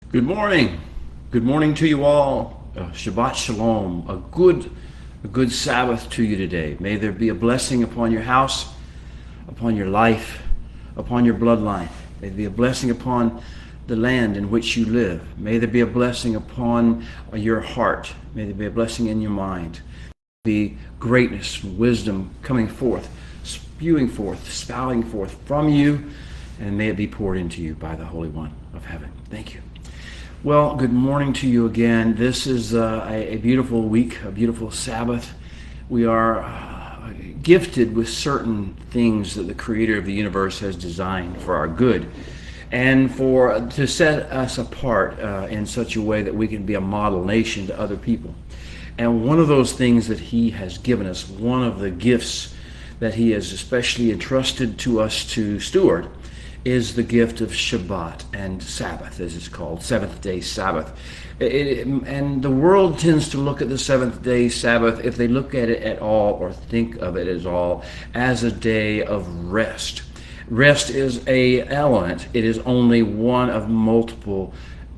Good morning. Good morning to you all. Shabbat Shalom. A good Sabbath to you today. May there be a blessing upon your house, upon your life, upon your bloodline. May there be a blessing upon the land in which you live. May there be a blessing upon your heart. May there be a blessing in your mind. Be greatness, wisdom coming forth, spewing forth, spouting forth from you, and may it be poured into you by the Holy One of heaven. Thank you. Well, good morning to you again. This is a beautiful week, a beautiful Sabbath. We are gifted with certain things that the Creator of the universe has designed for our good, and to set us apart in such a way that we can be a model nation to other people. And one of those things that He has given us, one of the gifts that He has especially entrusted to us to steward, is the gift of Shabbat and Sabbath, as it's called, seventh day Sabbath. And the world tends to look at the seventh day Sabbath, if they look at it at all or think of it as all, as a day of rest. Rest is a element. It is only one of multiple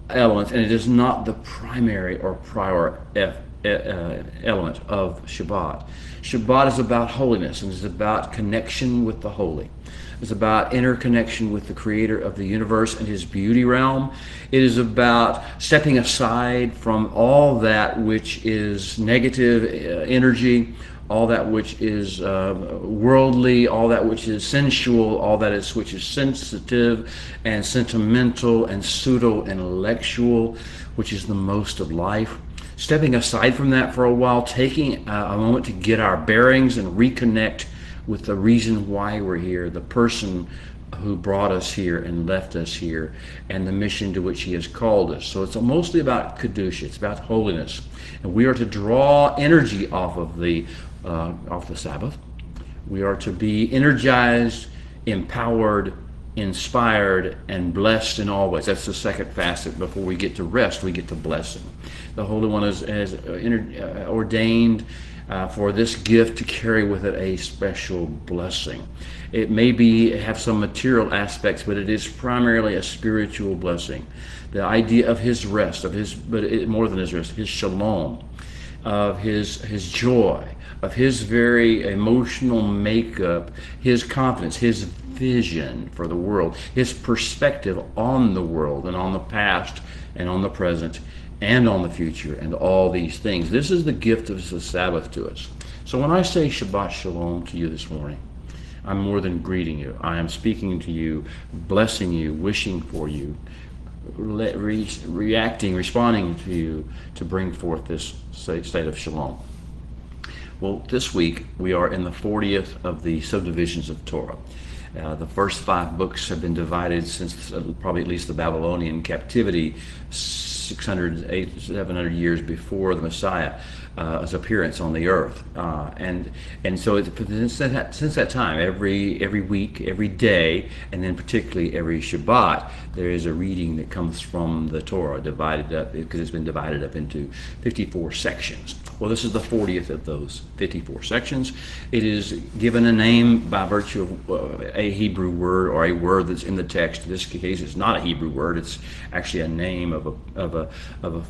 elements, and it is not the primary or prior element of Shabbat. Shabbat is about holiness, and it's about connection with the holy. It's about interconnection with the Creator of the universe and His beauty realm. It is about stepping aside from all that which is negative energy, all that which is worldly, all that which is sensual, all that is which is sensitive and sentimental and pseudo-intellectual, which is the most of life. Stepping aside from that for a while, taking a moment to get our bearings and reconnect with the reason why we're here, the person who brought us here and left us here, and the mission to which He has called us. So it's mostly about Kedusha, it's about holiness. And we are to draw energy off the Sabbath. We are to be energized, empowered, inspired, and blessed in all ways. That's the second facet. Before we get to rest, we get to blessing. The Holy One has ordained for this gift to carry with it a special blessing. It may have some material aspects, but it is primarily a spiritual blessing. The idea of His rest, more than His rest, His shalom, of His joy, of His very emotional makeup, His confidence, His vision for the world, His perspective on the world and on the past and on the present and on the future and all these things. This is the gift of the Sabbath to us. So when I say Shabbat Shalom to you this morning, I'm more than greeting you. I am speaking to you, blessing you, wishing for you, responding to you to bring forth this state of Shalom. Well, this week we are in the 40th of the subdivisions of Torah. The first 5 books have been divided since probably at least the Babylonian captivity, 600, 700 years before the Messiah's appearance on the earth, and so since that time, every week, every day, and then particularly every Shabbat, there is a reading that comes from the Torah, divided up because it's been divided up into 54 sections. Well, this is the 40th of those 54 sections. It is given a name by virtue of a Hebrew word or a word that's in the text. In this case, it's not a Hebrew word. It's actually a name of a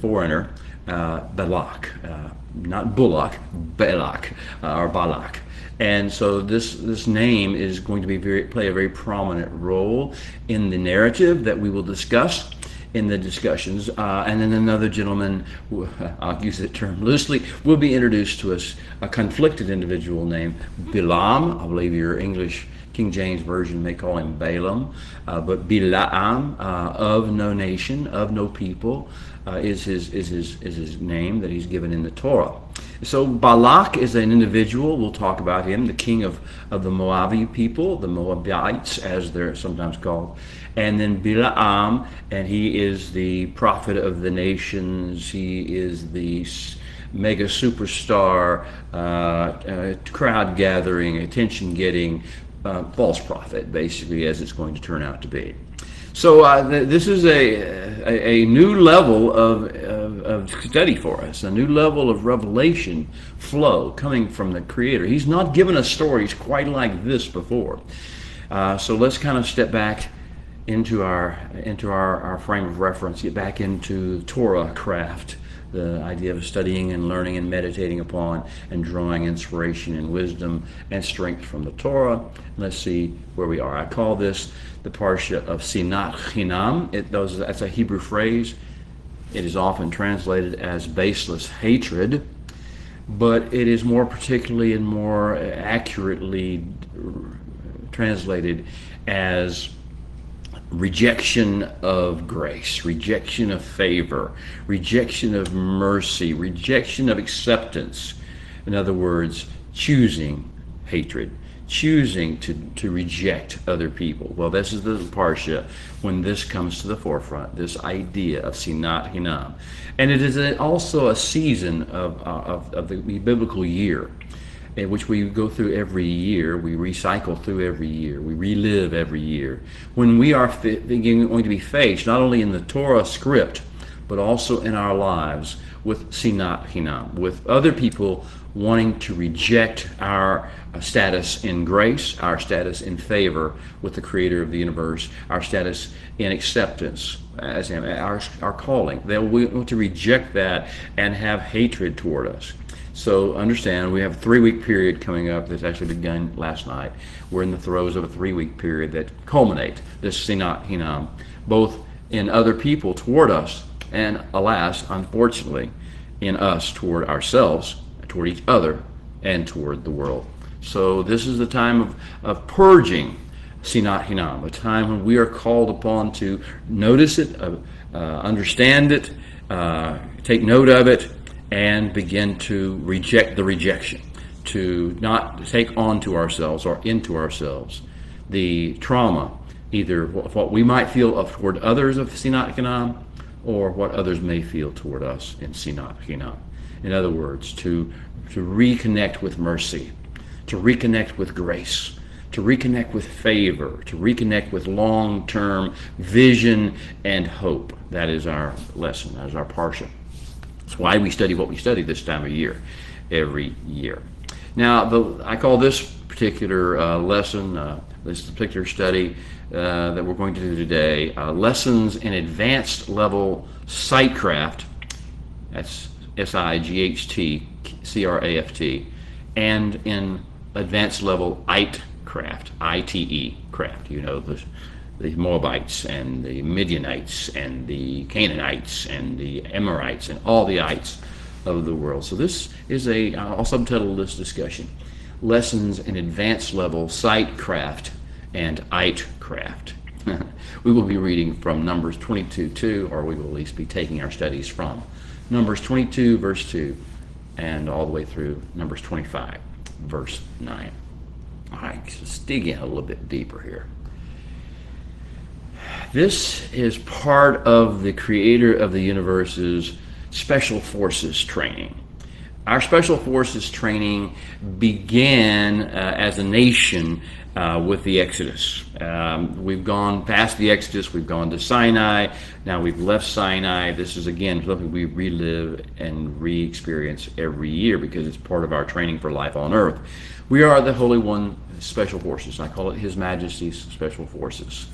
foreigner, Balak, not Bullock, Balak, or Balak. And so this name is going to play a very prominent role in the narrative that we will discuss in the discussions, and then another gentleman, I'll use that term loosely, will be introduced to us, a conflicted individual named Bilam. I believe your English King James Version may call him Balaam, but Bilam, of no nation, of no people, is his name that he's given in the Torah. So Balak is an individual, we'll talk about him, the king of the Moabi people, the Moabites as they're sometimes called. And then Bilam, and he is the prophet of the nations. He is the mega superstar, crowd gathering, attention getting false prophet, basically, as it's going to turn out to be. So this is a new level of study for us, a new level of revelation flow coming from the Creator. He's not given us stories quite like this before. So let's kind of step back into our frame of reference, get back into Torah craft, the idea of studying and learning and meditating upon and drawing inspiration and wisdom and strength from the Torah. Let's see where we are. I call this the Parsha of Sinat Chinam. That's a Hebrew phrase. It is often translated as baseless hatred, but it is more particularly and more accurately translated as rejection of grace, rejection of favor, rejection of mercy, rejection of acceptance. In other words, choosing hatred, choosing to reject other people. Well, this is the Parsha when this comes to the forefront, this idea of Sinat Hinam. And it is also a season of the biblical year, in which we go through every year, we recycle through every year, we relive every year, when we are going to be faced, not only in the Torah script, but also in our lives, with Sinat Hinam, with other people wanting to reject our status in grace, our status in favor with the Creator of the universe, our status in acceptance as Him, our calling. They want to reject that and have hatred toward us. So understand, we have a 3-week period coming up that's actually begun last night. We're in the throes of a 3-week period that culminate this Sinat Hinam, both in other people toward us, and alas, unfortunately, in us toward ourselves, toward each other, and toward the world. So this is the time of purging Sinat Hinam, a time when we are called upon to notice it, understand it, take note of it, and begin to reject the rejection, to not take on to ourselves or into ourselves the trauma, either what we might feel toward others of Sinat Hinam, or what others may feel toward us in Sinat Hinam. In other words, to reconnect with mercy, to reconnect with grace, to reconnect with favor, to reconnect with long-term vision and hope. That is our lesson, that is our Parsha. That's why we study what we study this time of year, every year. Now, I call this particular lesson, this particular study that we're going to do today, Lessons in Advanced Level Sightcraft. That's SIGHT, and in Advanced Level ITE-craft, ITE craft. You know, the Moabites and the Midianites and the Canaanites and the Amorites and all the ites of the world. So this is I'll subtitle this discussion, Lessons in Advanced Level Sightcraft and ITE-craft. We will be reading from Numbers 22:2, or we will at least be taking our studies from Numbers 22, verse 2, and all the way through Numbers 25, verse 9. All right, let's dig in a little bit deeper here. This is part of the Creator of the universe's Special Forces training. Our Special Forces training began as a nation with the Exodus. We've gone past the Exodus, we've gone to Sinai, now we've left Sinai. This is, again, something we relive and re-experience every year because it's part of our training for life on earth. We are the Holy One Special Forces. I call it His Majesty's Special Forces.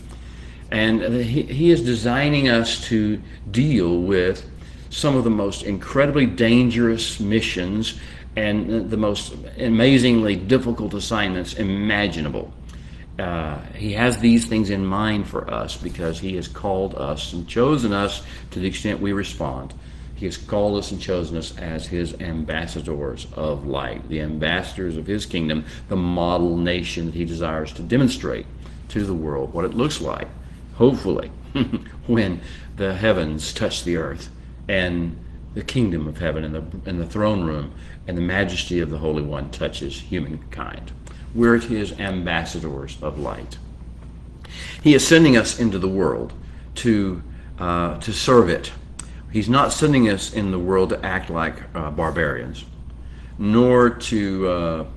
And he is designing us to deal with some of the most incredibly dangerous missions and the most amazingly difficult assignments imaginable. He has these things in mind for us because He has called us and chosen us to the extent we respond. He has called us and chosen us as His ambassadors of light, the ambassadors of His kingdom, the model nation that He desires to demonstrate to the world what it looks like, hopefully, when the heavens touch the earth and the kingdom of heaven and the throne room and the majesty of the Holy One touches humankind. We're His ambassadors of light. He is sending us into the world to serve it. He's not sending us in the world to act like barbarians, nor to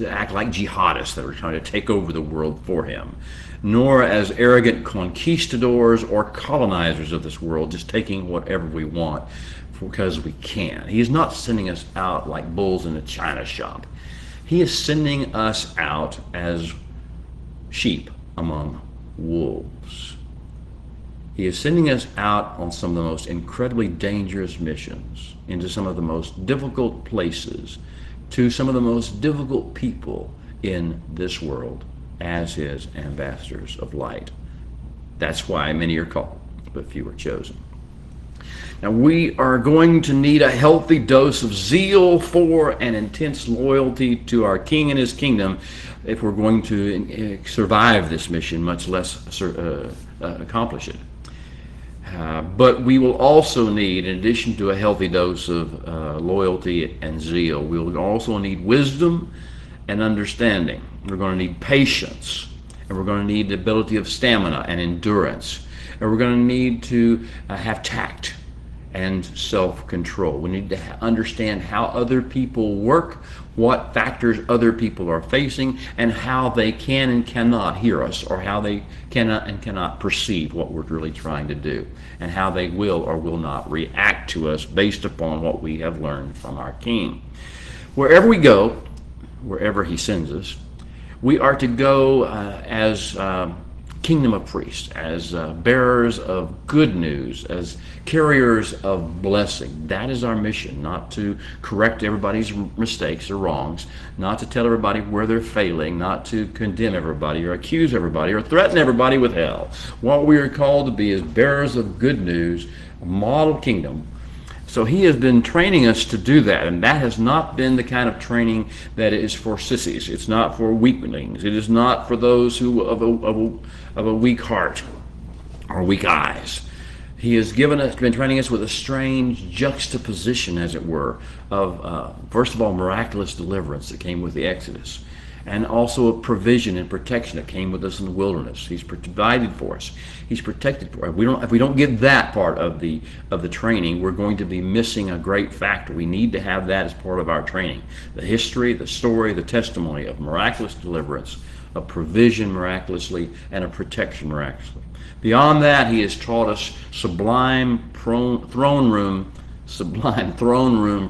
act like jihadists that are trying to take over the world for Him, nor as arrogant conquistadors or colonizers of this world, just taking whatever we want because we can. He is not sending us out like bulls in a china shop. He is sending us out as sheep among wolves. He is sending us out on some of the most incredibly dangerous missions, into some of the most difficult places, to some of the most difficult people in this world as his ambassadors of light. That's why many are called, but few are chosen. Now, we are going to need a healthy dose of zeal for and intense loyalty to our King and his kingdom if we're going to survive this mission, much less accomplish it. But we will also need, in addition to a healthy dose of loyalty and zeal, we will also need wisdom and understanding. We're going to need patience, and we're going to need the ability of stamina and endurance, and we're going to need to have tact and self-control. We need to understand how other people work, what factors other people are facing, and how they can and cannot hear us, or how they cannot and cannot perceive what we're really trying to do, and how they will or will not react to us based upon what we have learned from our King. Wherever we go, wherever he sends us, we are to go as kingdom of priests, as bearers of good news, as carriers of blessing. That is our mission, not to correct everybody's mistakes or wrongs, not to tell everybody where they're failing, not to condemn everybody or accuse everybody or threaten everybody with hell. What we are called to be is bearers of good news, a model kingdom. So he has been training us to do that, and that has not been the kind of training that is for sissies. It's not for weaklings. It is not for those who of a weak heart or weak eyes. He has been training us with a strange juxtaposition, as it were, of first of all, miraculous deliverance that came with the Exodus, and also a provision and protection that came with us in the wilderness. He's provided for us. He's protected for us. If we don't get that part of the training, we're going to be missing a great factor. We need to have that as part of our training. The history, the story, the testimony of miraculous deliverance, of provision miraculously, and of protection miraculously. Beyond that, he has taught us sublime throne room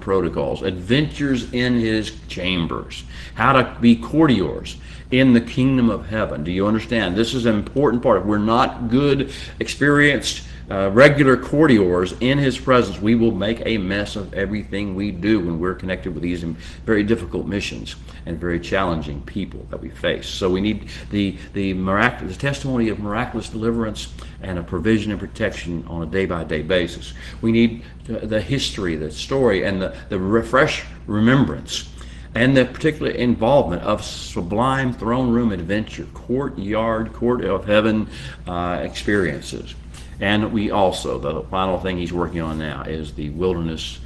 protocols, adventures in his chambers, how to be courtiers in the kingdom of heaven. Do you understand? This is an important part. If we're not good, experienced, regular courtiers in his presence, we will make a mess of everything we do when we're connected with these very difficult missions and very challenging people that we face. So we need the testimony of miraculous deliverance and a provision and protection on a day-by-day basis. We need the history, the story, and the refresh remembrance, and the particular involvement of sublime throne room adventure, court of heaven experiences. And we also, the final thing he's working on now is the wilderness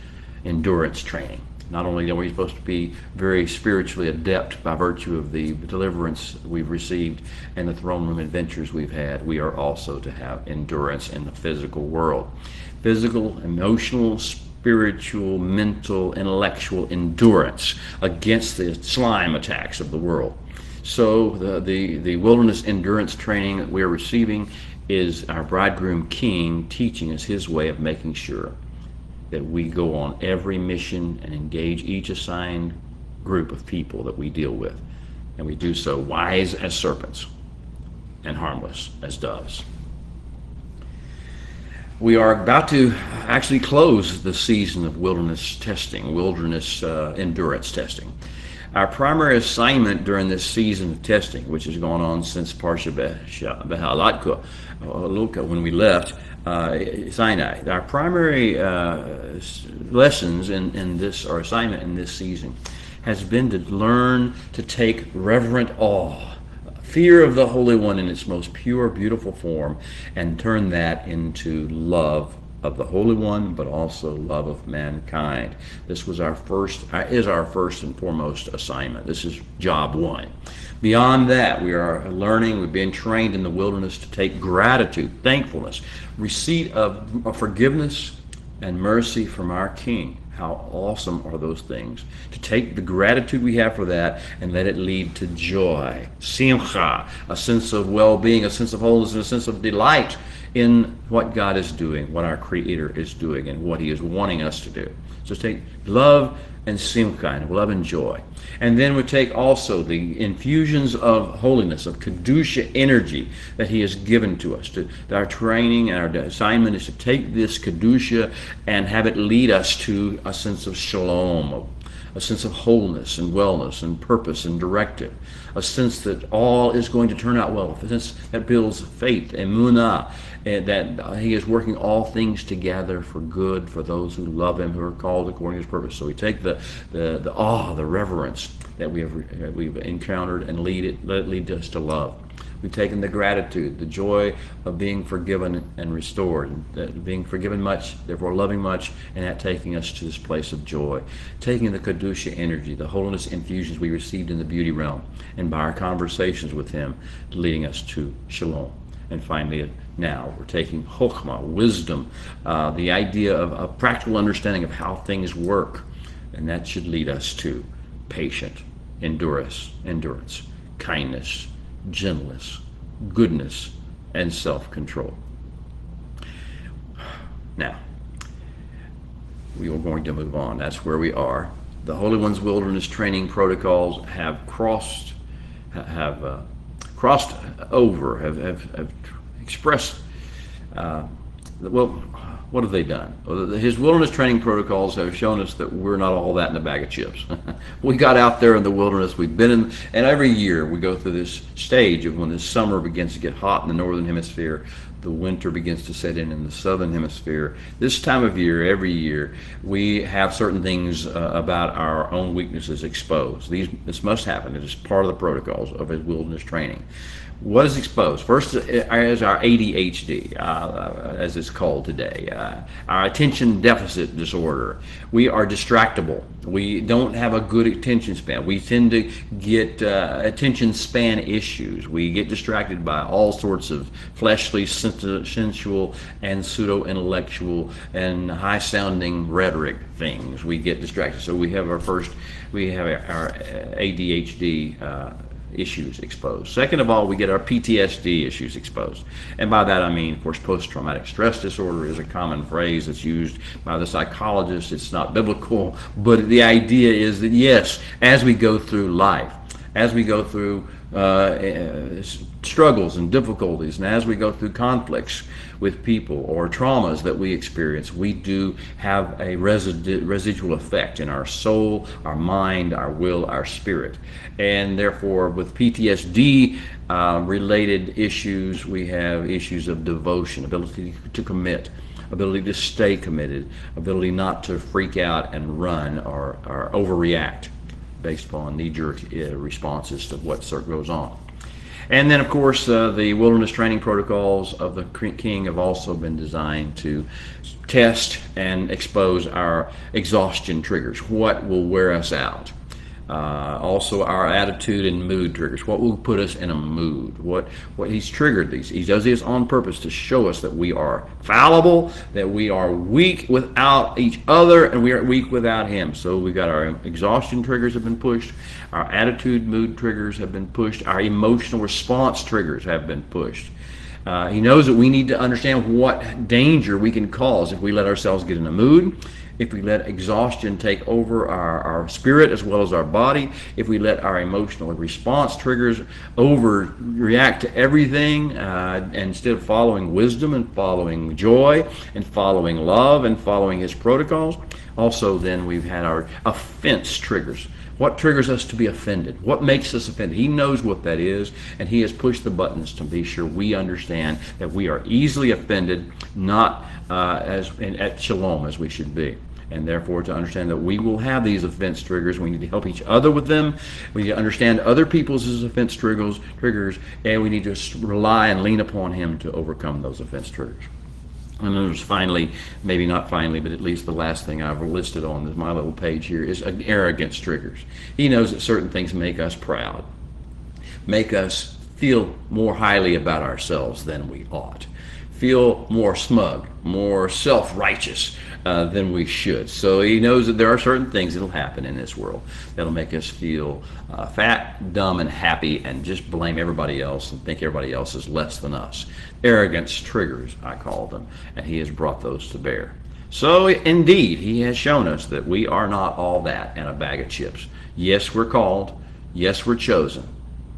endurance training. Not only are we supposed to be very spiritually adept by virtue of the deliverance we've received and the throne room adventures we've had, we are also to have endurance in the physical world. Physical, emotional, spiritual, mental, intellectual endurance against the slime attacks of the world. So the wilderness endurance training that we're receiving is our bridegroom king teaching us his way of making sure that we go on every mission and engage each assigned group of people that we deal with. And we do so wise as serpents and harmless as doves. We are about to actually close the season of wilderness testing, wilderness endurance testing. Our primary assignment during this season of testing, which has gone on since Parsha Behalatka, when we left Sinai, our primary lessons in this, or assignment in this season, has been to learn to take reverent awe, fear of the Holy One in its most pure, beautiful form, and turn that into love of the Holy One, but also love of mankind. This was is our first and foremost assignment. This is job one. Beyond that, we are learning, we've been trained in the wilderness to take gratitude, thankfulness, receipt of forgiveness and mercy from our King. How awesome are those things? To take the gratitude we have for that and let it lead to joy, simcha, a sense of well-being, a sense of wholeness, and a sense of delight in what God is doing, what our Creator is doing, and what He is wanting us to do. So take love and simcha, and love and joy. And then we take also the infusions of holiness, of kedusha energy that He has given to us. Our training and our assignment is to take this kedusha and have it lead us to a sense of shalom, a sense of wholeness and wellness and purpose and directive, a sense that all is going to turn out well, a sense that builds faith, emunah, and that He is working all things together for good for those who love Him, who are called according to His purpose. So we take the awe, the reverence that we've encountered, and let it lead us to love. We've taken the gratitude, the joy of being forgiven and restored, and being forgiven much, therefore loving much, and that taking us to this place of joy. Taking the kedusha energy, the holiness infusions we received in the beauty realm, and by our conversations with Him, leading us to shalom. And finally, now we're taking chokhmah, wisdom, the idea of a practical understanding of how things work, and that should lead us to patient, endurance, kindness, gentleness, goodness, and self-control. Now, we are going to move on. That's where we are. The Holy One's wilderness training protocols have crossed over, have expressed, what have they done? Well, His wilderness training protocols have shown us that we're not all that in a bag of chips. We got out there in the wilderness, we've been in, and every year we go through this stage of when the summer begins to get hot in the northern hemisphere, the winter begins to set in the southern hemisphere. This time of year, every year, we have certain things about our own weaknesses exposed. This must happen. It is part of the protocols of His wilderness training. What is exposed? First is our ADHD, as it's called today, our attention deficit disorder. We are distractible. We don't have a good attention span. We tend to get attention span issues. We get distracted by all sorts of fleshly, sensual, and pseudo-intellectual and high-sounding rhetoric things. We get distracted. So we have our ADHD issues exposed. Second of all, we get our PTSD issues exposed. And by that I mean, of course, post-traumatic stress disorder is a common phrase that's used by the psychologists. It's not biblical, but the idea is that yes, as we go through life, as we go through struggles and difficulties, and as we go through conflicts with people or traumas that we experience, we do have a residual effect in our soul, our mind, our will, our spirit. And therefore, with PTSD related issues, we have issues of devotion, ability to commit, ability to stay committed, ability not to freak out and run or overreact based upon knee-jerk responses to what goes on. And then, of course, the wilderness training protocols of the King have also been designed to test and expose our exhaustion triggers, what will wear us out. Also our attitude and mood triggers, what will put us in a mood, what He's triggered these. He does this on purpose to show us that we are fallible, that we are weak without each other, and we are weak without Him. So we've got our exhaustion triggers have been pushed, our attitude, mood triggers have been pushed, our emotional response triggers have been pushed. He knows that we need to understand what danger we can cause if we let ourselves get in a mood, if we let exhaustion take over our spirit as well as our body, if we let our emotional response triggers overreact to everything, instead of following wisdom and following joy and following love and following His protocols. Also, then we've had our offense triggers. What triggers us to be offended? What makes us offended? He knows what that is, and He has pushed the buttons to be sure we understand that we are easily offended, not at shalom as we should be. And therefore, to understand that we will have these offense triggers, we need to help each other with them. We need to understand other people's offense triggers, and we need to rely and lean upon Him to overcome those offense triggers. And then there's finally, maybe not finally, but at least the last thing I've listed on my little page here is arrogance triggers. He knows that certain things make us proud, make us feel more highly about ourselves than we ought, feel more smug, more self-righteous than we should. So he knows that there are certain things that'll happen in this world that'll make us feel fat, dumb, and happy, and just blame everybody else and think everybody else is less than us. Arrogance triggers, I call them, and he has brought those to bear. So indeed, he has shown us that we are not all that and a bag of chips. Yes, we're called. Yes, we're chosen.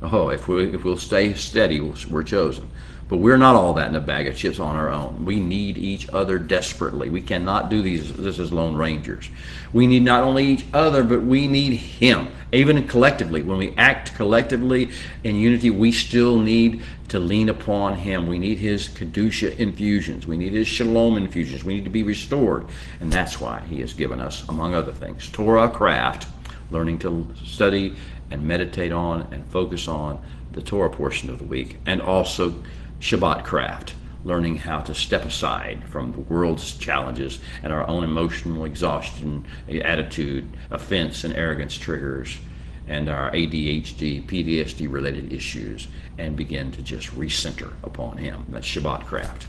Oh, if we'll stay steady, we're chosen. But we're not all that in a bag of chips on our own. We need each other desperately. We cannot do this as lone rangers. We need not only each other, but we need him. Even collectively, when we act collectively in unity, we still need to lean upon him. We need his Kedusha infusions. We need his Shalom infusions. We need to be restored. And that's why he has given us, among other things, Torah craft, learning to study and meditate on and focus on the Torah portion of the week, and also Shabbat craft, learning how to step aside from the world's challenges and our own emotional exhaustion, attitude, offense, and arrogance triggers, and our ADHD, PTSD related issues, and begin to just recenter upon him. That's Shabbat craft.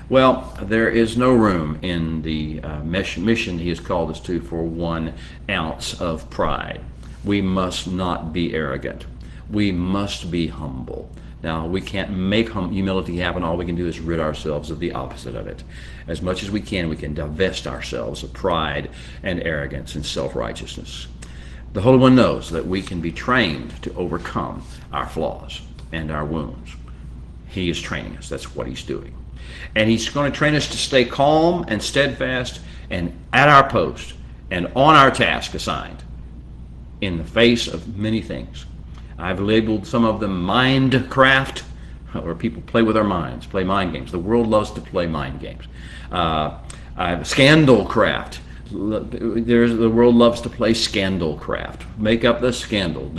Well, there is no room in the mission he has called us to for 1 ounce of pride. We must not be arrogant. We must be humble. Now, we can't make humility happen. All we can do is rid ourselves of the opposite of it. As much as we can divest ourselves of pride and arrogance and self-righteousness. The Holy One knows that we can be trained to overcome our flaws and our wounds. He is training us. That's what he's doing. And he's going to train us to stay calm and steadfast and at our post and on our task assigned in the face of many things. I've labeled some of them mind craft, where people play with our minds, play mind games. The world loves to play mind games. Scandal craft. The world loves to play scandal craft. Make up the scandal.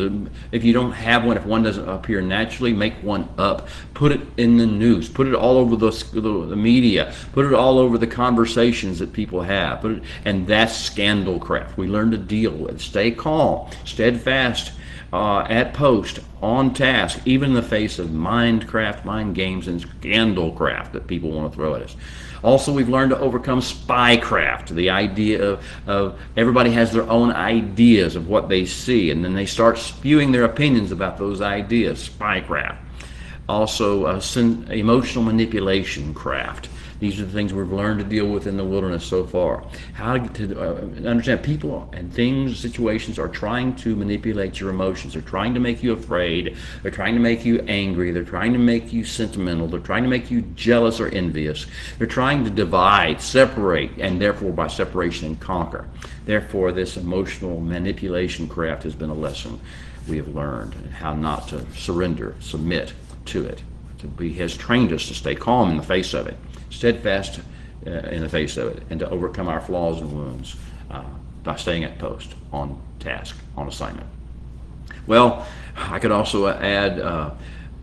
If you don't have one, if one doesn't appear naturally, make one up. Put it in the news. Put it all over the media. Put it all over the conversations that people have. And that's scandal craft. We learn to deal with. Stay calm, steadfast, at post, on task, even in the face of mind craft, mind games, and scandal craft that people want to throw at us. Also, we've learned to overcome spy craft, the idea of everybody has their own ideas of what they see, and then they start spewing their opinions about those ideas, spy craft. Also, emotional manipulation craft. These are the things we've learned to deal with in the wilderness so far. How to understand people and things, situations are trying to manipulate your emotions. They're trying to make you afraid. They're trying to make you angry. They're trying to make you sentimental. They're trying to make you jealous or envious. They're trying to divide, separate, and therefore by separation and conquer. Therefore, this emotional manipulation craft has been a lesson we have learned, and how not to surrender, submit to it. He has trained us to stay calm in the face of it, steadfast in the face of it, and to overcome our flaws and wounds by staying at post, on task, on assignment. Well, I could also add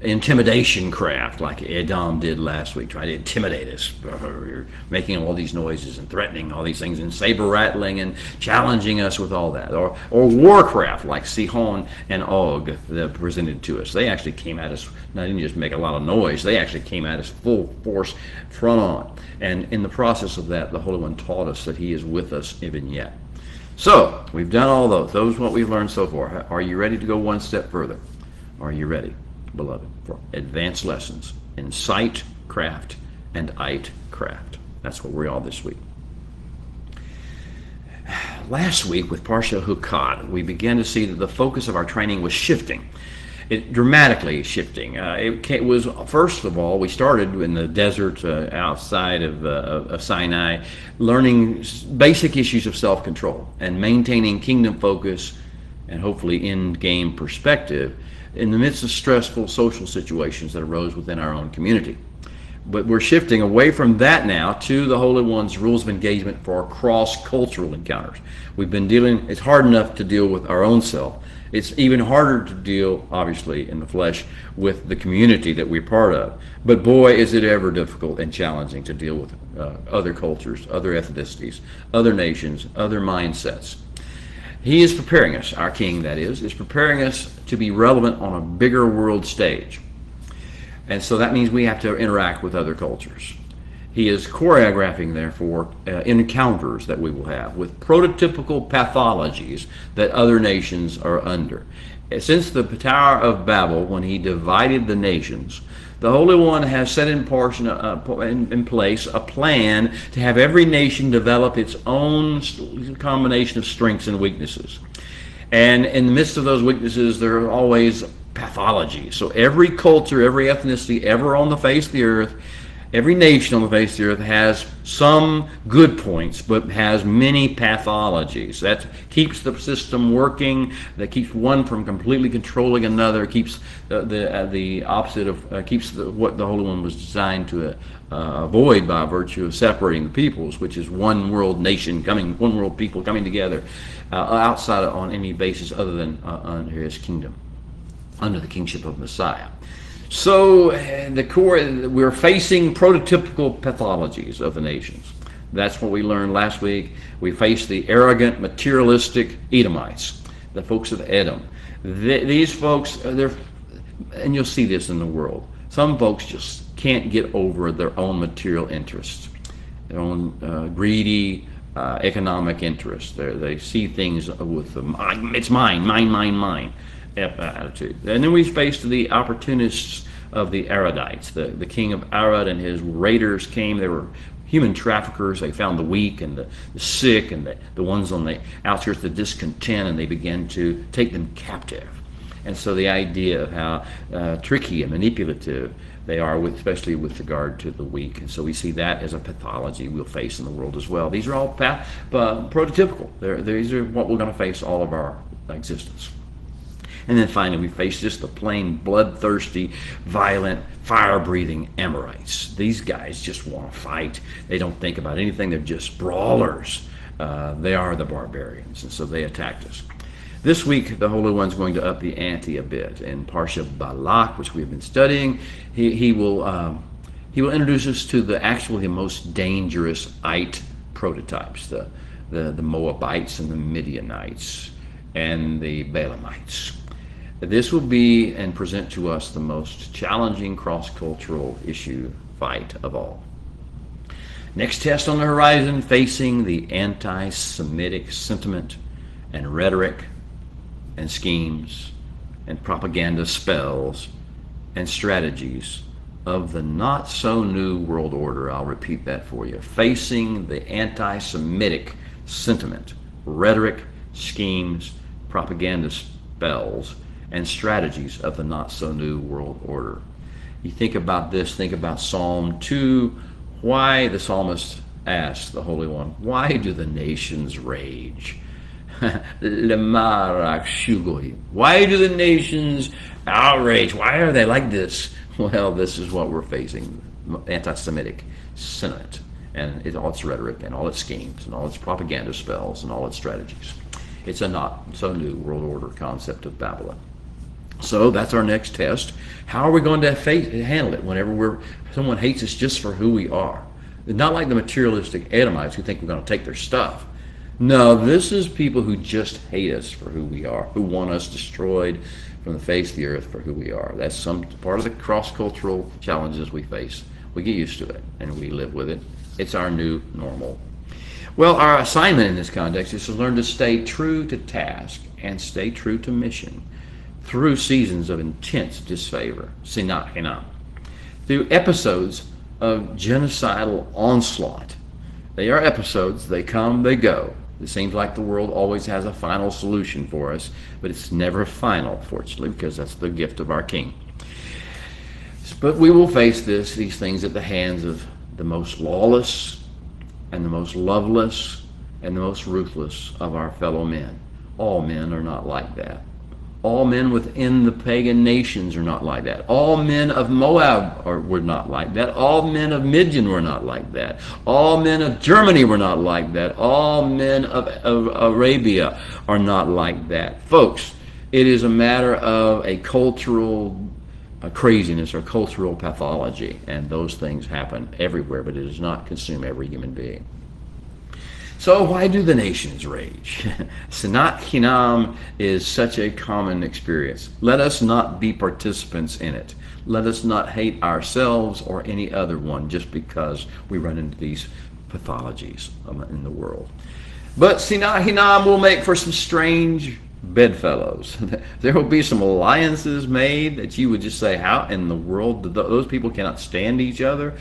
intimidation craft, like Edom did last week, trying to intimidate us. You're making all these noises and threatening all these things and saber rattling and challenging us with all that. Or warcraft, like Sihon and Og that presented to us. They actually came at us, not didn't just make a lot of noise, they actually came at us full force, front on. And in the process of that, the Holy One taught us that he is with us even yet. So, we've done all those. Those are what we've learned so far. Are you ready to go one step further? Are you ready, beloved, for advanced lessons in sight craft and ite craft? That's what we're all this week. Last week with Parsha Hukad, we began to see that the focus of our training was shifting. It dramatically shifting. It was, first of all, we started in the desert outside of Sinai, learning basic issues of self-control and maintaining kingdom focus and hopefully end-game perspective in the midst of stressful social situations that arose within our own community. But we're shifting away from that now to the Holy One's rules of engagement for cross-cultural encounters. We've been it's hard enough to deal with our own self. It's even harder to deal, obviously, in the flesh with the community that we're part of. But boy, is it ever difficult and challenging to deal with other cultures, other ethnicities, other nations, other mindsets. He is preparing us, our King that is preparing us to be relevant on a bigger world stage. And so that means we have to interact with other cultures. He is choreographing, therefore, encounters that we will have with prototypical pathologies that other nations are under. Since the Tower of Babel, when he divided the nations, the Holy One has set in place a plan to have every nation develop its own combination of strengths and weaknesses. And in the midst of those weaknesses, there are always pathologies. So every culture, every ethnicity ever on the face of the earth, every nation on the face of the earth has some good points, but has many pathologies. That keeps the system working. That keeps one from completely controlling another. Keeps the opposite of keeps what the Holy One was designed to avoid by virtue of separating the peoples, which is one world nation coming, one world people coming together outside on any basis other than under His kingdom, under the kingship of Messiah. So we're facing prototypical pathologies of the nations. That's what we learned last week. We face the arrogant, materialistic Edomites, the folks of Edom. These folks, and you'll see this in the world, some folks just can't get over their own material interests, their own greedy economic interests. They see things with them, it's mine attitude. And then we faced the opportunists of the Aradites. The king of Arad and his raiders came. They were human traffickers. They found the weak and the sick and the ones on the outskirts, the discontent, and they began to take them captive. And so the idea of how tricky and manipulative they are, especially with regard to the weak. And so we see that as a pathology we'll face in the world as well. These are all prototypical. These are what we're going to face all of our existence. And then finally, we face just the plain bloodthirsty, violent, fire-breathing Amorites. These guys just want to fight. They don't think about anything. They're just brawlers. They are the barbarians, and so they attacked us. This week, the Holy One's going to up the ante a bit. In Parsha Balak, which we've been studying, he will introduce us to the most dangerous ite prototypes, the Moabites and the Midianites and the Balaamites. This will be and present to us the most challenging cross-cultural fight of all. Next test on the horizon, facing the anti-Semitic sentiment and rhetoric and schemes and propaganda spells and strategies of the not-so-new world order. I'll repeat that for you. Facing the anti-Semitic sentiment, rhetoric, schemes, propaganda spells, and strategies of the not-so-new world order. You think about this, think about Psalm 2, why the psalmist asks the Holy One, why do the nations rage? Why do the nations outrage? Why are they like this? Well, this is what we're facing, anti-Semitic sentiment, and all its rhetoric, and all its schemes, and all its propaganda spells, and all its strategies. It's a not-so-new world order concept of Babylon. So that's our next test. How are we going to handle it whenever someone hates us just for who we are? Not like the materialistic Edomites who think we're going to take their stuff. No, this is people who just hate us for who we are, who want us destroyed from the face of the earth for who we are. That's some part of the cross-cultural challenges we face. We get used to it, and we live with it. It's our new normal. Well, our assignment in this context is to learn to stay true to task and stay true to mission through seasons of intense disfavor, sinat hinam, through episodes of genocidal onslaught. They are episodes, they come, they go. It seems like the world always has a final solution for us, but it's never final, fortunately, because that's the gift of our King. But we will face these things at the hands of the most lawless and the most loveless and the most ruthless of our fellow men. All men are not like that. All men within the pagan nations are not like that. All men of Moab were not like that. All men of Midian were not like that. All men of Germany were not like that. All men of Arabia are not like that. Folks, it is a matter of a cultural craziness or cultural pathology, and those things happen everywhere, but it does not consume every human being. So why do the nations rage? Sinat Hinam is such a common experience. Let us not be participants in it. Let us not hate ourselves or any other one just because we run into these pathologies in the world. But Sinat Hinam will make for some strange bedfellows. There will be some alliances made that you would just say, how in the world those people cannot stand each other?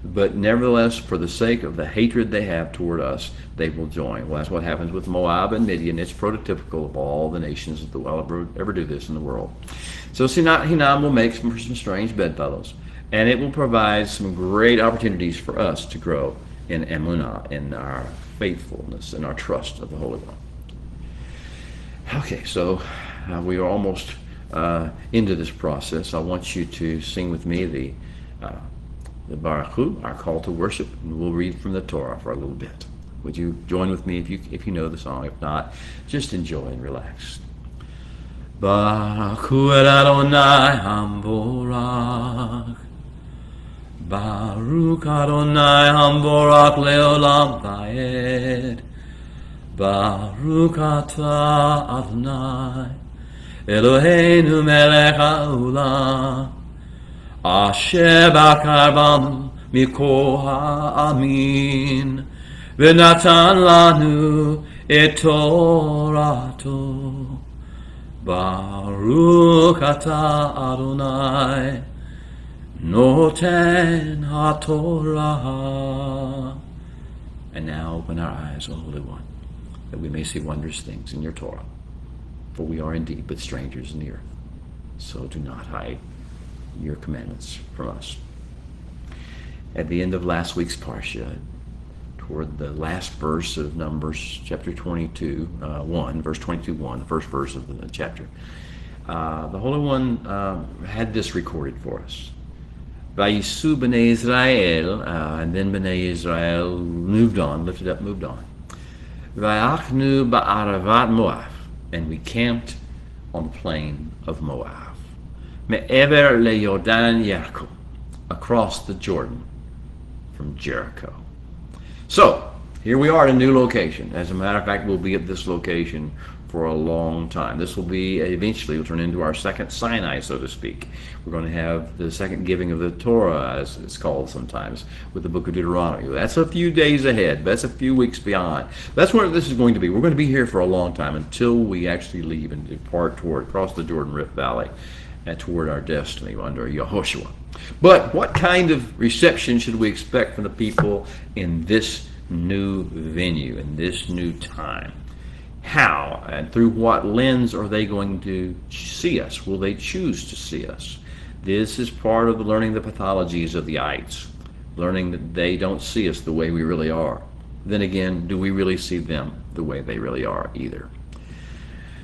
But nevertheless, for the sake of the hatred they have toward us, they will join. Well, that's what happens with Moab and Midian. It's prototypical of all the nations that will ever do this in the world. So Sinat Hinam will make some strange bedfellows, and it will provide some great opportunities for us to grow in emunah, in our faithfulness, and our trust of the Holy One. Okay, so we are almost into this process. I want you to sing with me the Barak, our call to worship, and we'll read from the Torah for a little bit. Would you join with me if you know the song? If not, just enjoy and relax. Barak hu et Adonai hamborak, Baruch Adonai hamborak leolam vaed, Baruch atah Adonai Eloheinu melech haolam, Asher bakar banu mikol ha'amin, v'natan lanu et Torato. Baruch atah Adonai noten haTorah. And now open our eyes, O Holy One, that we may see wondrous things in your Torah. For we are indeed but strangers in the earth. So do not hide your commandments from us. At the end of last week's Parsha, toward the last verse of Numbers, chapter 22, 1, verse 22, 1, the first verse of the chapter, the Holy One had this recorded for us. Vayisu b'nei Israel, and then b'nei Israel moved on, lifted up, moved on. Vayachnu ba'aravat Moab, and we camped on the plain of Moab. Me'ever leYordan Jericho, across the Jordan from Jericho. So, here we are at a new location. As a matter of fact, we'll be at this location for a long time. This will be, eventually, will turn into our second Sinai, so to speak. We're going to have the second giving of the Torah, as it's called sometimes, with the book of Deuteronomy. That's a few days ahead. That's a few weeks beyond. That's where this is going to be. We're going to be here for a long time until we actually leave and depart across the Jordan Rift Valley and toward our destiny under Yehoshua. But what kind of reception should we expect from the people in this new venue, in this new time? How and through what lens are they going to see us? Will they choose to see us? This is part of the learning the pathologies of the ites, learning that they don't see us the way we really are. Then again, do we really see them the way they really are either?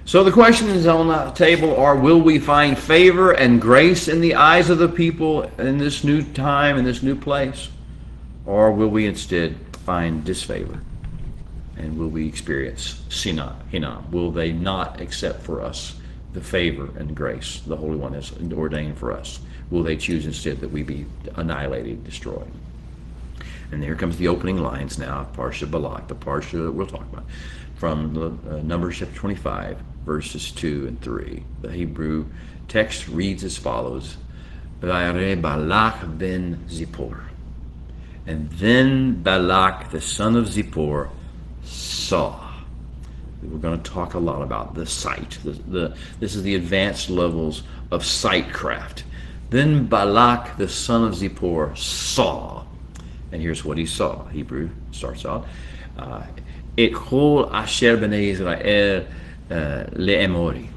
So the questions on the table are, will we find favor and grace in the eyes of the people in this new time, in this new place? Or will we instead find disfavor? And will we experience Sinat Hinam? Will they not accept for us the favor and grace the Holy One has ordained for us? Will they choose instead that we be annihilated, destroyed? And here comes the opening lines now of Parsha Balak, the Parsha that we'll talk about, from Numbers chapter 25, verses 2 and 3. The Hebrew text reads as follows: Vayare Balak ben Zippor. And then Balak, the son of Zippor, saw. We're going to talk a lot about the sight. This is the advanced levels of sightcraft. Then Balak, the son of Zippor, saw. And here's what he saw. Hebrew starts out. Et kol asher b'nei Israel le'emori.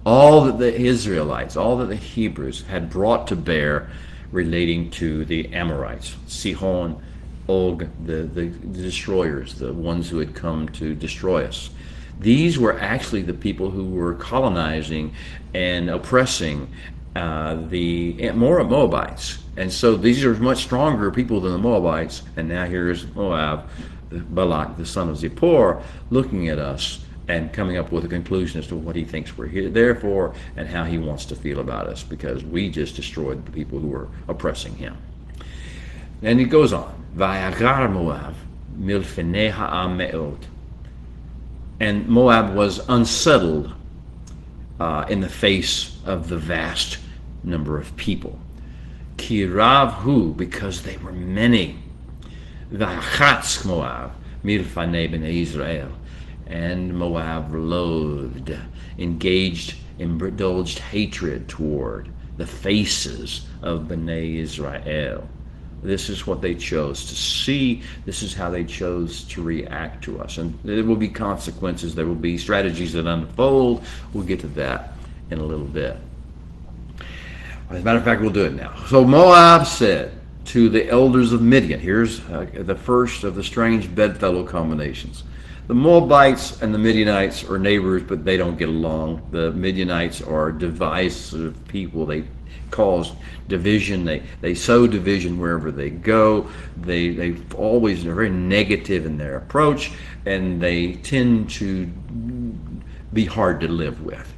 All that the Israelites, all that the Hebrews had brought to bear relating to the Amorites, Sihon, Og, the destroyers, the ones who had come to destroy us. These were actually the people who were colonizing and oppressing the Moabites. And so these are much stronger people than the Moabites. And now here's Moab, Balak, the son of Zippor, looking at us and coming up with a conclusion as to what he thinks we're here, there for, and how he wants to feel about us, because we just destroyed the people who were oppressing him. And it goes on. Vayagar Moab milfnei ha'am me'od. And Moab was unsettled in the face of the vast number of people. Kiravhu, because they were many. V'achatz Moab, mirfanei b'nei Israel. And Moab loathed, indulged hatred toward the faces of B'nai Israel. This is what they chose to see. This is how they chose to react to us. And there will be consequences. There will be strategies that unfold. We'll get to that in a little bit. As a matter of fact, we'll do it now. So Moab said to the elders of Midian, here's the first of the strange bedfellow combinations. The Moabites and the Midianites are neighbors, but they don't get along. The Midianites are divisive people. They cause division. They sow division wherever they go. They always are very negative in their approach, and they tend to be hard to live with.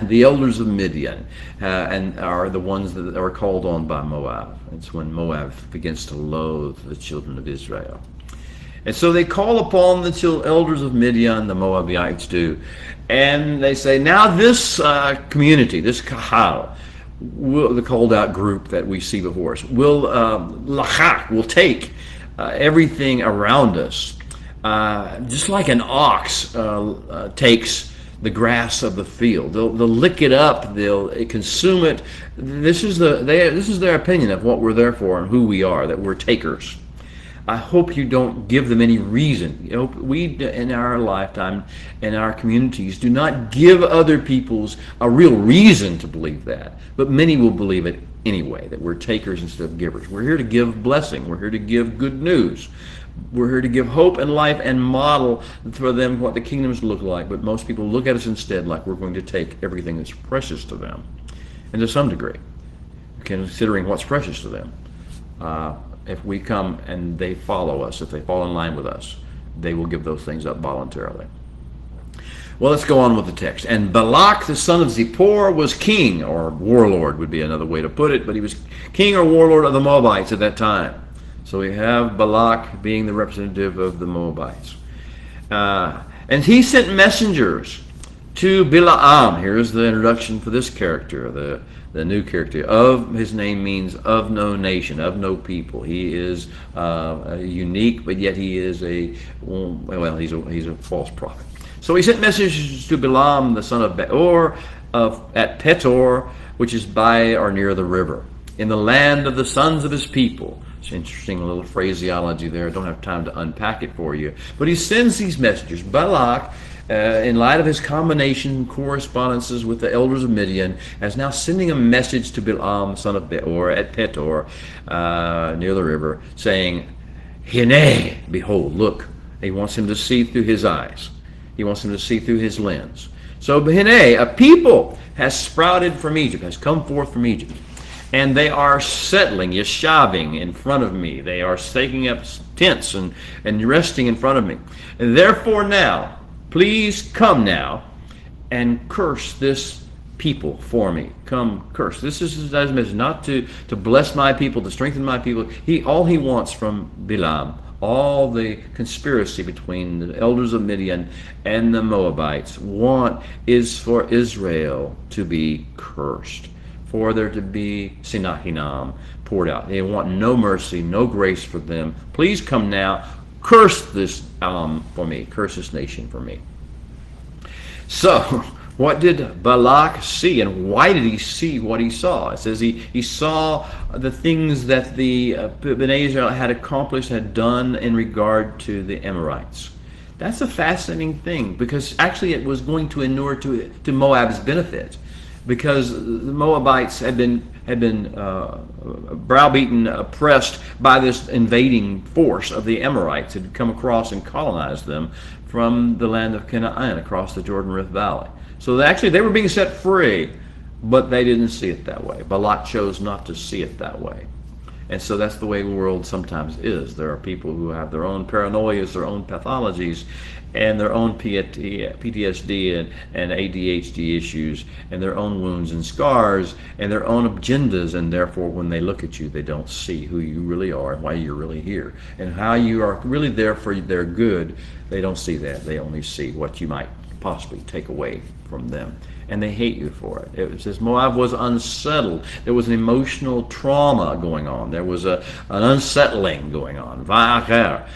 The elders of Midian and are the ones that are called on by Moab. It's when Moab begins to loathe the children of Israel. And so they call upon the elders of Midian, the Moabites do, and they say, now this community, this kahal, the called out group that we see before us, will take everything around us, just like an ox takes the grass of the field. They'll lick it up. They'll consume it. This is their opinion of what we're there for and who we are, that we're takers. I hope you don't give them any reason. You know, we in our lifetime, in our communities, do not give other people's a real reason to believe that. But many will believe it anyway, that we're takers instead of givers. We're here to give blessing. We're here to give good news. We're here to give hope and life and model for them what the kingdoms look like. But most people look at us instead like we're going to take everything that's precious to them. And to some degree, considering what's precious to them. If we come and they follow us, if they fall in line with us, they will give those things up voluntarily. Well, let's go on with the text. And Balak, the son of Zippor, was king, or warlord would be another way to put it, but he was king or warlord of the Moabites at that time. So we have Balak being the representative of the Moabites. And he sent messengers to Bilaam. Here's the introduction for this character, the new character. Of his name means of no nation, of no people. He is unique, but yet he is he's a false prophet. So he sent messages to Bilaam, the son of Beor, at Petor, which is by or near the river, in the land of the sons of his people. It's an interesting little phraseology there. I don't have time to unpack it for you. But he sends these messengers. Balak, in light of his combination correspondences with the elders of Midian, is now sending a message to Bilaam, son of Beor, at Petor, near the river, saying, Hine, behold, look. He wants him to see through his eyes. He wants him to see through his lens. So, Hine, a people has sprouted from Egypt, has come forth from Egypt. And they are settling, yeshaving in front of me. They are staking up tents and resting in front of me. And therefore now, please come now and curse this people for me. Come curse. This is his message, not to bless my people, to strengthen my people. All he wants from Bilam, all the conspiracy between the elders of Midian and the Moabites is for Israel to be cursed, for there to be sinahinam poured out. They want no mercy, no grace for them. Please come now, curse this for me, curse this nation for me. So, what did Balak see, and why did he see what he saw? It says he saw the things that the Bnei Israel had accomplished, had done in regard to the Amorites. That's a fascinating thing, because actually it was going to inure to Moab's benefit, because the Moabites had been browbeaten, oppressed by this invading force of the Amorites that had come across and colonized them from the land of Canaan across the Jordan River Valley. So they were being set free, but they didn't see it that way. Balak chose not to see it that way. And so that's the way the world sometimes is. There are people who have their own paranoias, their own pathologies, and their own PTSD and ADHD issues, and their own wounds and scars, and their own agendas, and therefore when they look at you, they don't see who you really are and why you're really here, and how you are really there for their good. They don't see that. They only see what you might possibly take away from them. And they hate you for it. It says Moab was unsettled. There was an emotional trauma going on. There was an unsettling going on. Moab.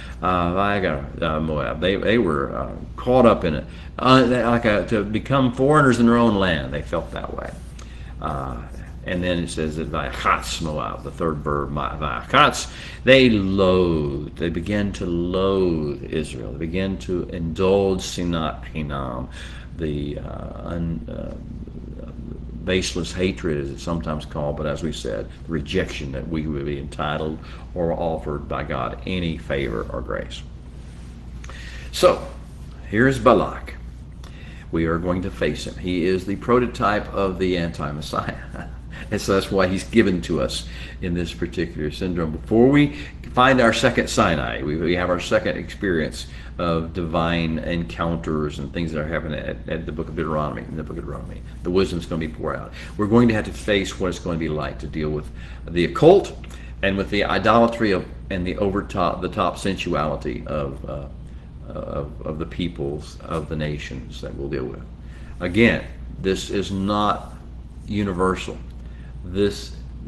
They were caught up in it. To become foreigners in their own land. They felt that way. And then it says that Vayachatz Moab, the third verb, Vayachatz, they loathed. They began to loathe Israel. They began to indulge Sinat Hinam, the baseless hatred, as it's sometimes called, but as we said, the rejection that we would be entitled or offered by God any favor or grace. So, here's Balak. We are going to face him. He is the prototype of the anti-Messiah. And so that's why he's given to us in this particular syndrome. Before we find our second Sinai, we have our second experience of divine encounters and things that are happening at the book of Deuteronomy. In the book of Deuteronomy, the wisdom's going to be poured out. We're going to have to face what it's going to be like to deal with the occult and with the idolatry and the the top sensuality of the peoples, of the nations that we'll deal with. Again, this is not universal.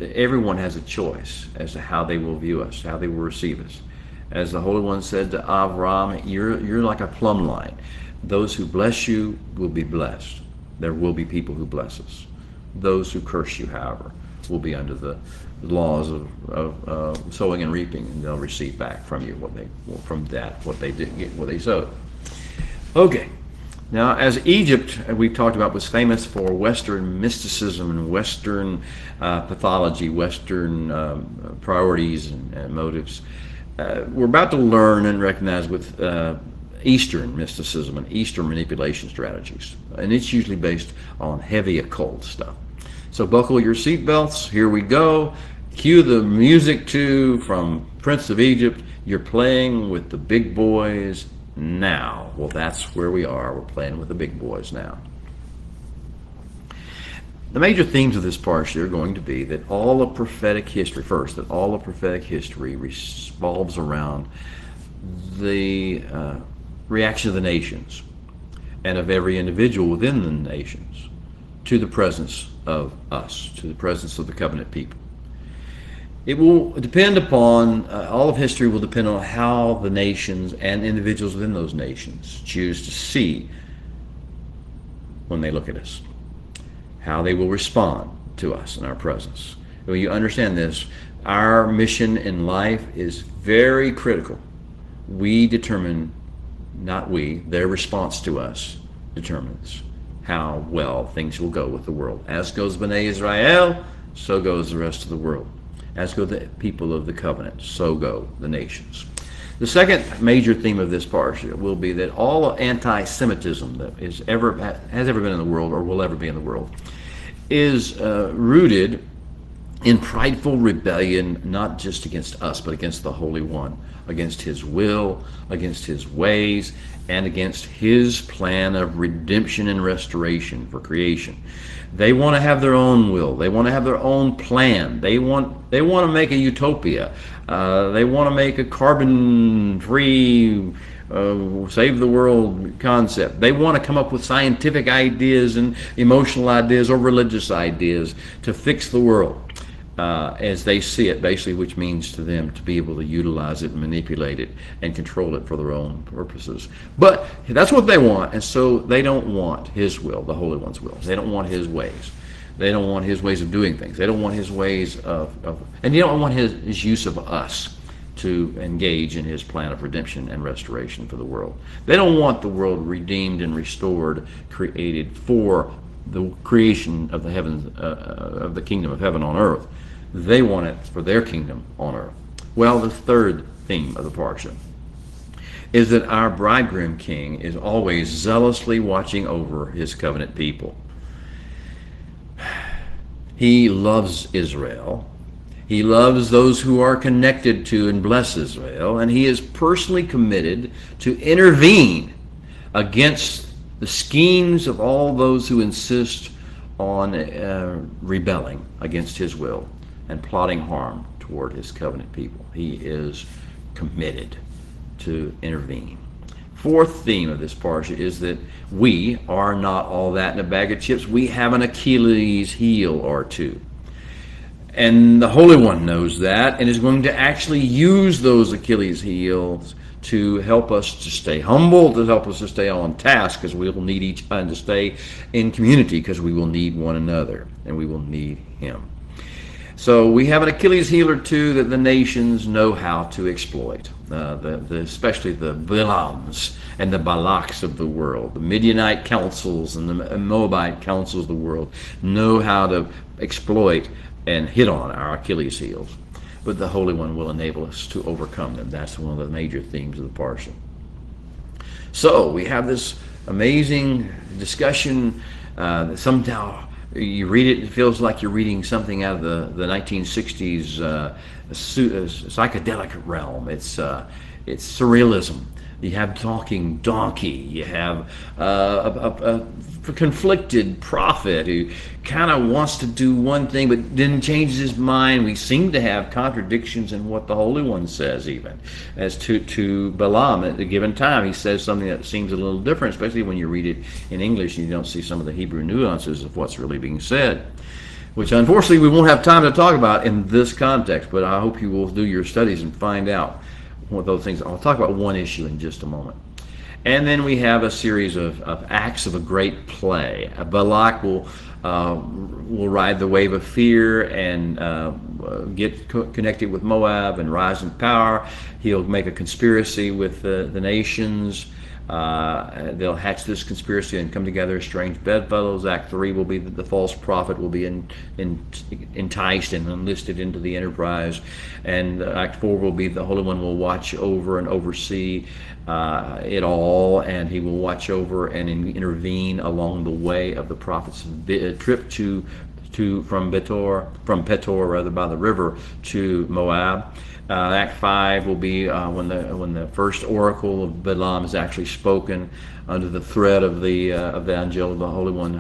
Everyone has a choice as to how they will view us, how they will receive us. As the Holy One said to Avram, you're like a plumb line. Those who bless you will be blessed. There will be people who bless us. Those who curse you, however, will be under the laws of sowing and reaping, and they'll receive back from you what they did get, what they sowed. Okay. Now, as Egypt, we've talked about, was famous for Western mysticism and Western pathology, Western priorities and motives, we're about to learn and recognize with Eastern mysticism and Eastern manipulation strategies. And it's usually based on heavy occult stuff. So buckle your seatbelts. Here we go. Cue the music from Prince of Egypt. You're playing with the big boys now. Well, that's where we are. We're playing with the big boys now. The major themes of this parsha are going to be that all of prophetic history, revolves around the reaction of the nations and of every individual within the nations to the presence of us, to the presence of the covenant people. It will depend upon, all of history will depend on how the nations and individuals within those nations choose to see when they look at us, how they will respond to us in our presence. When you understand this, our mission in life is very critical. We determine, not we, their response to us determines how well things will go with the world. As goes B'nai Israel, so goes the rest of the world. As go the people of the covenant, so go the nations. The second major theme of this parsha will be that all anti-Semitism that has ever been in the world or will ever be in the world is rooted in prideful rebellion, not just against us, but against the Holy One, against His will, against His ways, and against His plan of redemption and restoration for creation. They want to have their own will. They want to have their own plan. They want to make a utopia. They want to make a carbon-free, save the world concept. They want to come up with scientific ideas and emotional ideas or religious ideas to fix the world as they see it, basically, which means to them to be able to utilize it and manipulate it and control it for their own purposes. But that's what they want, and so they don't want His will, the Holy One's will. They don't want His ways. They don't want His ways of doing things. They don't want His ways and they don't want his use of us to engage in His plan of redemption and restoration for the world. They don't want the world redeemed and restored, created for the creation of the heavens, of the kingdom of heaven on earth. They want it for their kingdom on earth. Well, the third theme of the parsha is that our bridegroom king is always zealously watching over his covenant people. He loves Israel. He loves those who are connected to and bless Israel, and he is personally committed to intervene against the schemes of all those who insist on rebelling against his will and plotting harm toward his covenant people. He is committed to intervene. Fourth theme of this parsha is that we are not all that in a bag of chips. We have an Achilles heel or two. And the Holy One knows that and is going to actually use those Achilles heels to help us to stay humble, to help us to stay on task, because we will need each other, to stay in community, because we will need one another and we will need Him. So we have an Achilles heel or two that the nations know how to exploit, especially the Bilams and the Balaks of the world. The Midianite councils and the Moabite councils of the world know how to exploit and hit on our Achilles heels. But the Holy One will enable us to overcome them. That's one of the major themes of the parsha. So we have this amazing discussion. Somehow you read it, it feels like you're reading something out of the 1960s psychedelic realm. It's surrealism. You have talking donkey. You have a conflicted prophet who kind of wants to do one thing but then changes his mind. We seem to have contradictions in what the Holy One says, even as to Balaam at a given time. He says something that seems a little different, especially when you read it in English and you don't see some of the Hebrew nuances of what's really being said, which unfortunately we won't have time to talk about in this context, but I hope you will do your studies and find out what those things are. I'll talk about one issue in just a moment. And then we have a series of acts of a great play. Balak will ride the wave of fear and get connected with Moab and rise in power. He'll make a conspiracy with the nations. They'll hatch this conspiracy and come together as strange bedfellows. Act 3 will be that the false prophet will be enticed and enlisted into the enterprise. And Act 4 will be the Holy One will watch over and oversee it all, and he will watch over and intervene along the way of the prophet's trip from Petor by the river to Moab. Act 5 will be when the first oracle of Balaam is actually spoken under the threat of the angel of the Holy One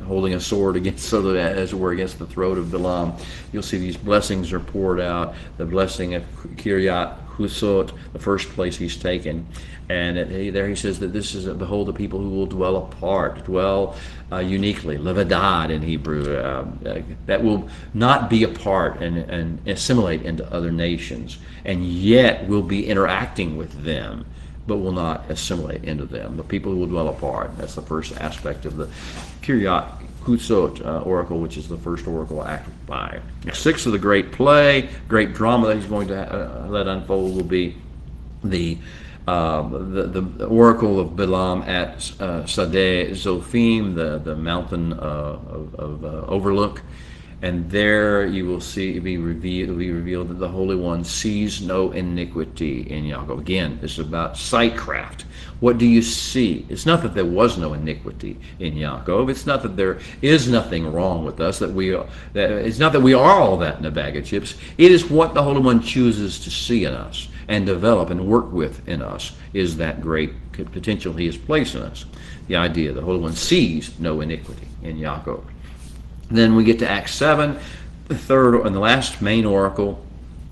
holding a sword against, so that as it were, against the throat of Balaam. You'll see these blessings are poured out. The blessing of Kiryat Husot, the first place he's taken, and there he says that this is behold the people who will dwell apart, dwell uniquely, levadad in Hebrew, that will not be apart and assimilate into other nations, and yet will be interacting with them, but will not assimilate into them. The people who will dwell apart. That's the first aspect of the Kiryat Husot oracle, which is the first oracle, Act 5. 6 of the great play, great drama that he's going to let unfold will be the oracle of Balaam at Sadeh Zophim, the mountain of overlook. And there you will see it will be revealed that the Holy One sees no iniquity in Yaakov. Again, this is about sightcraft. What do you see? It's not that there was no iniquity in Yaakov. It's not that there is nothing wrong with us. It's not that we are all that in a bag of chips. It is what the Holy One chooses to see in us and develop and work with in us is that great potential He has placed in us. The idea the Holy One sees no iniquity in Yaakov. Then we get to Act 7, the third and the last main oracle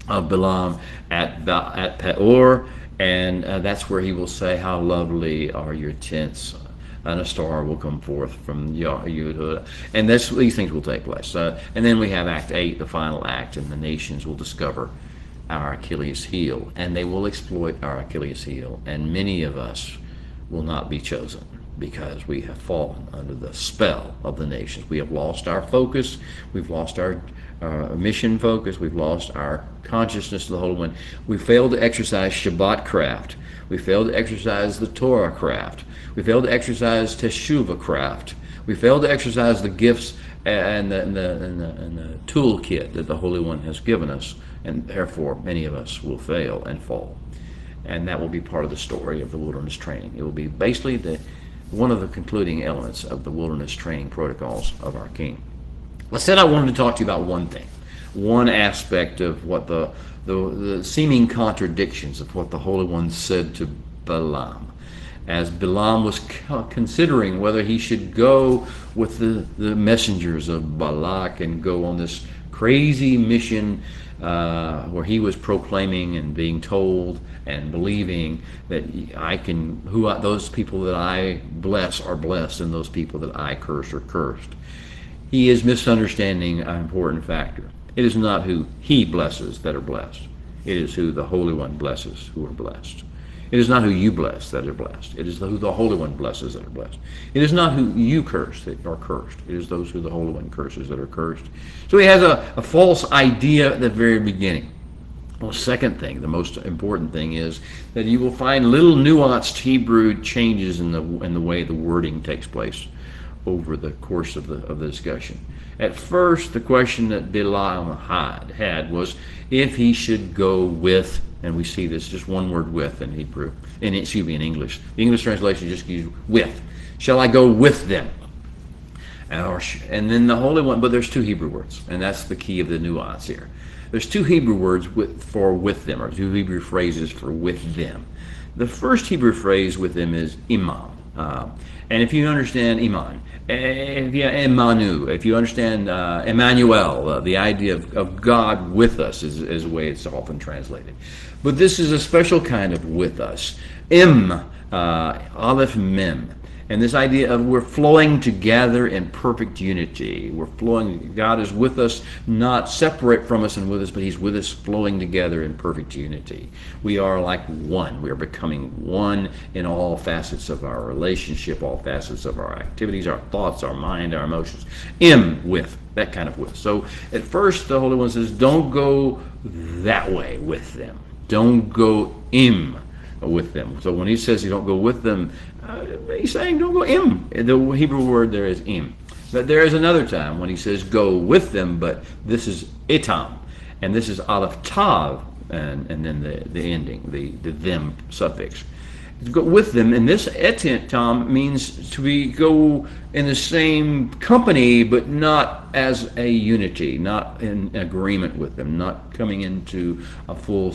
of Balaam at Peor, and that's where he will say, "How lovely are your tents, and a star will come forth from Yehuda." And these things will take place. And then we have Act 8, the final act, and the nations will discover our Achilles heel, and they will exploit our Achilles heel, and many of us will not be chosen, because we have fallen under the spell of the nations. We have lost our focus. We've lost our mission focus. We've lost our consciousness of the Holy One. We failed to exercise Shabbat craft. We failed to exercise the Torah craft. We failed to exercise Teshuvah craft. We failed to exercise the gifts and the toolkit that the Holy One has given us, and therefore many of us will fail and fall. And that will be part of the story of the wilderness training. It will be basically one of the concluding elements of the wilderness training protocols of our King. Instead, I wanted to talk to you about one thing, one aspect of what the seeming contradictions of what the Holy One said to Balaam. as Balaam was considering whether he should go with the messengers of Balak and go on this crazy mission where he was proclaiming and being told and believing that those people that I bless are blessed and those people that I curse are cursed. He is misunderstanding an important factor. It is not who he blesses that are blessed. It is who the Holy One blesses who are blessed. It is not who you bless that are blessed. It is who the Holy One blesses that are blessed. It is not who you curse that are cursed. It is those who the Holy One curses that are cursed. So he has a false idea at the very beginning. Well, second thing, the most important thing is that you will find little nuanced Hebrew changes in the way the wording takes place over the course of the discussion. At first, the question that Balaam had was if he should go with, and we see this just one word with in Hebrew, in English. The English translation just uses with. Shall I go with them? And then the Holy One, but there's two Hebrew words, and that's the key of the nuance here. There's two Hebrew words for with them, or two Hebrew phrases for with them. The first Hebrew phrase with them is imam. And if you understand iman, Emanu, if you understand Emmanuel, the idea of God with us is the way it's often translated. But this is a special kind of with us. Aleph Mem. And this idea of we're flowing together in perfect unity. We're flowing, God is with us, not separate from us and with us, but he's with us flowing together in perfect unity. We are like one. We are becoming one in all facets of our relationship, all facets of our activities, our thoughts, our mind, our emotions. With, that kind of with. So at first the Holy One says, don't go that way with them. Don't go with them. So when he says you don't go with them, he's saying don't go im. The Hebrew word there is im. But there is another time when he says go with them, but this is itam, and this is aleph tav, and then the ending, the them suffix. Go with them, and this etam means to go in the same company, but not as a unity, not in agreement with them, not coming into a full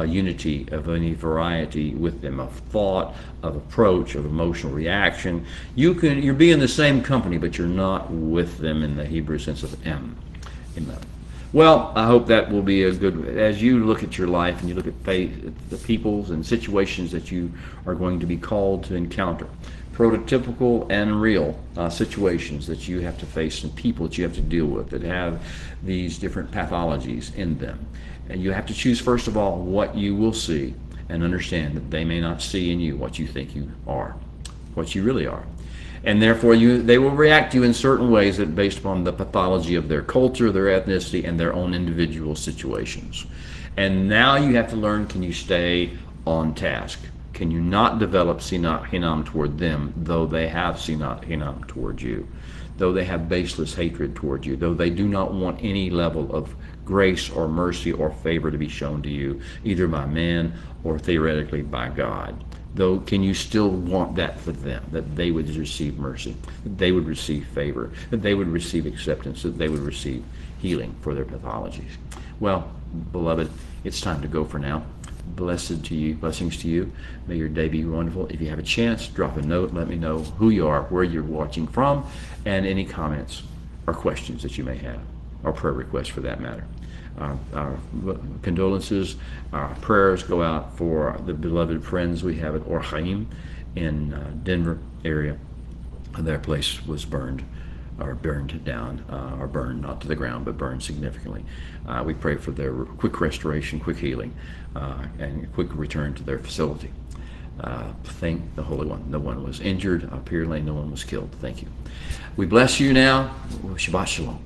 unity of any variety with them, of thought, of approach, of emotional reaction. You're being in the same company, but you're not with them in the Hebrew sense of em. Well, I hope that will be a good, as you look at your life and you look at the peoples and situations that you are going to be called to encounter, prototypical and real situations that you have to face and people that you have to deal with that have these different pathologies in them. And you have to choose, first of all, what you will see and understand that they may not see in you what you think you are, what you really are. And therefore, they will react to you in certain ways that based upon the pathology of their culture, their ethnicity, and their own individual situations. And now you have to learn, can you stay on task? Can you not develop sinat hinam toward them, though they have sinat hinam toward you? Though they have baseless hatred toward you, though they do not want any level of grace or mercy or favor to be shown to you, either by man or theoretically by God. Though, can you still want that for them, that they would receive mercy, that they would receive favor, that they would receive acceptance, that they would receive healing for their pathologies? Well, beloved, it's time to go for now. Blessings to you. May your day be wonderful. If you have a chance, drop a note. Let me know who you are, where you're watching from, and any comments or questions that you may have, or prayer requests for that matter. Our condolences, our prayers go out for the beloved friends we have at Or Chaim in Denver area. Their place was burned down, or burned not to the ground, but burned significantly. We pray for their quick restoration, quick healing, and quick return to their facility. Thank the Holy One. No one was injured. Apparently no one was killed. Thank you. We bless you now. Shabbat Shalom.